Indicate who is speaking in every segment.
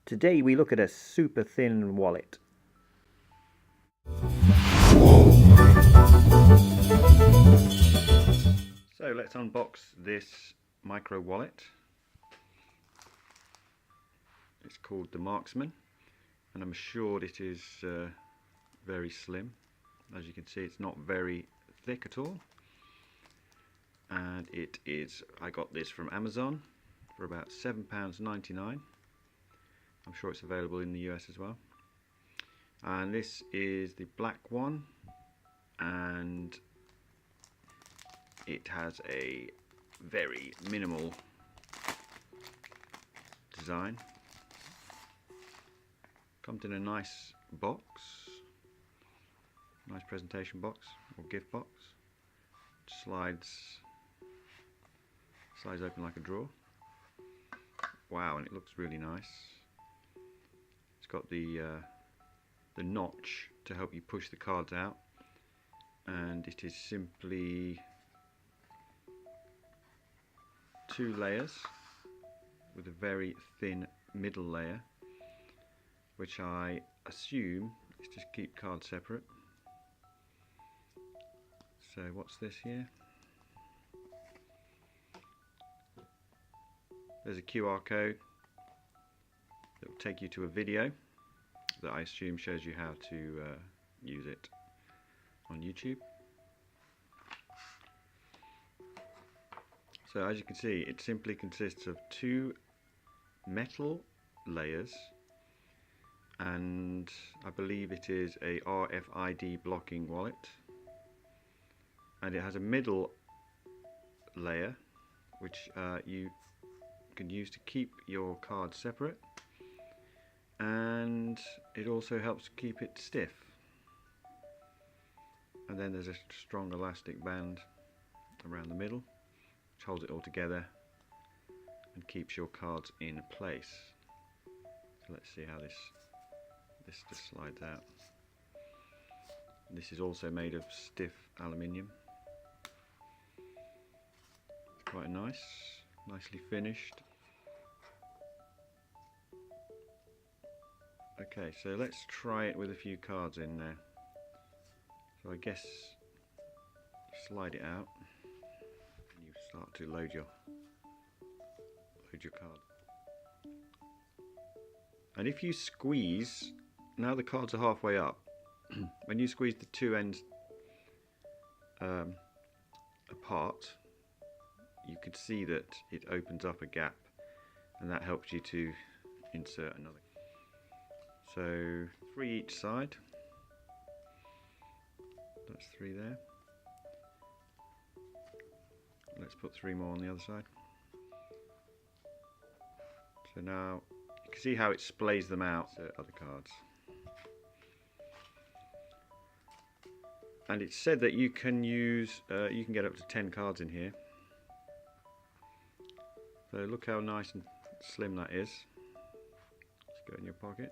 Speaker 1: Today we look at a super thin wallet. So let's unbox this micro wallet. It's called the Marksman, and I'm assured it is very slim. As you can see, it's not very thick at all, and it is, I got this from Amazon for about £7.99. I'm sure it's available in the US as well. And this is the black one, and it has a very minimal design. Comes in a nice box, nice presentation box or gift box. Slides open like a drawer. Wow, and it looks really nice. It's got the notch to help you push the cards out, and it is simply 2 layers with a very thin middle layer, which I assume is to keep cards separate. So what's this here? There's a QR code that will take you to a video that I assume shows you how to use it on YouTube. So as you can see, it simply consists of 2 metal layers, and I believe it is a RFID blocking wallet, and it has a middle layer which you can use to keep your cards separate, and it also helps keep it stiff. And then there's a strong elastic band around the middle which holds it all together and keeps your cards in place. So let's see how this just slides out. This is also made of stiff aluminium. It's quite nice, nicely finished. Okay, so let's try it with a few cards in there. So I guess slide it out and you start to load your card. And if you squeeze, now the cards are halfway up, when you squeeze the 2 ends apart, you can see that it opens up a gap, and that helps you to insert another. So 3 each side. That's 3 there. Let's put 3 more on the other side. So now you can see how it splays them out to other cards. And it's said that you can use, you can get up to 10 cards in here. So look how nice and slim that is. Just go in your pocket.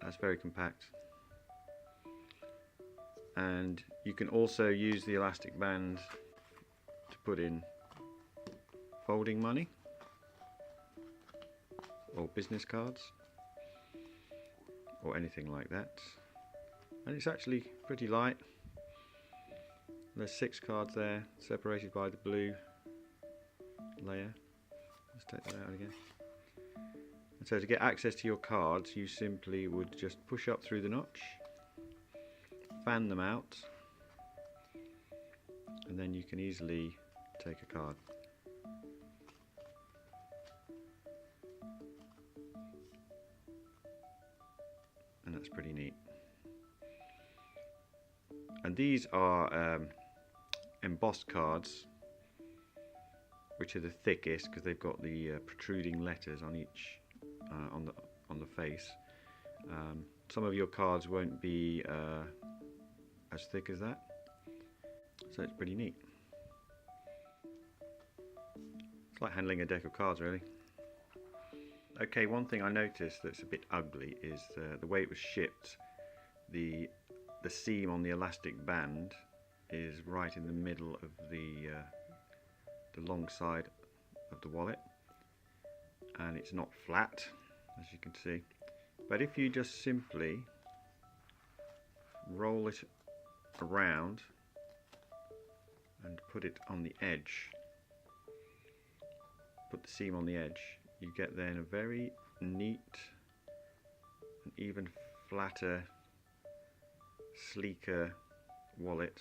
Speaker 1: That's very compact. And you can also use the elastic band to put in folding money or business cards or anything like that. And it's actually pretty light. There's 6 cards there, separated by the blue layer. Let's take that out again. And so to get access to your cards, you simply would just push up through the notch, fan them out, and then you can easily take a card. And that's pretty neat. And these are embossed cards, which are the thickest because they've got the protruding letters on each on the face. Some of your cards won't be as thick as that, so it's pretty neat. It's like handling a deck of cards, really. Okay, one thing I noticed that's a bit ugly is the way it was shipped. The seam on the elastic band is right in the middle of the long side of the wallet, and it's not flat, as you can see. But if you just simply roll it around and put it on the edge, put the seam on the edge, you get then a very neat and even flatter, sleeker wallet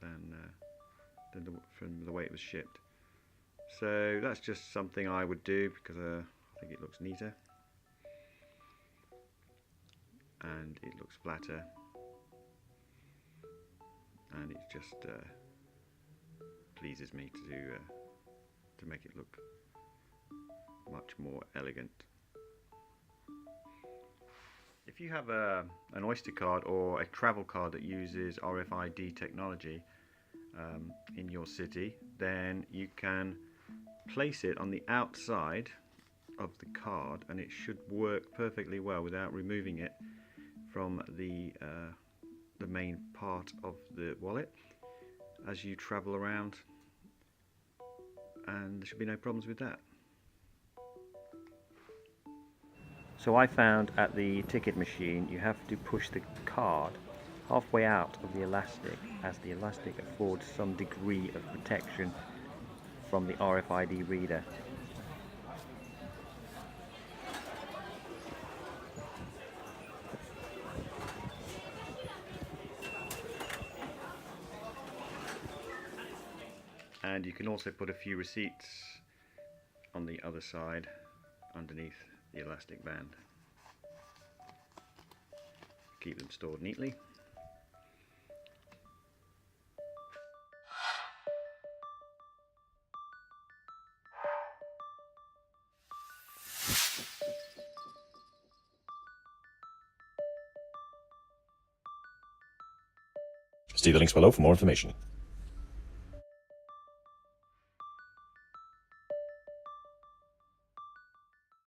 Speaker 1: than from the way it was shipped. So that's just something I would do because I think it looks neater and it looks flatter, and it just pleases me to make it look much more elegant. If you have an Oyster card or a travel card that uses RFID technology in your city, then you can place it on the outside of the card and it should work perfectly well without removing it from the main part of the wallet as you travel around, and there should be no problems with that. So I found at the ticket machine you have to push the card halfway out of the elastic, as the elastic affords some degree of protection from the RFID reader. And you can also put a few receipts on the other side underneath the elastic band. Keep them stored neatly.
Speaker 2: See the links below for more information.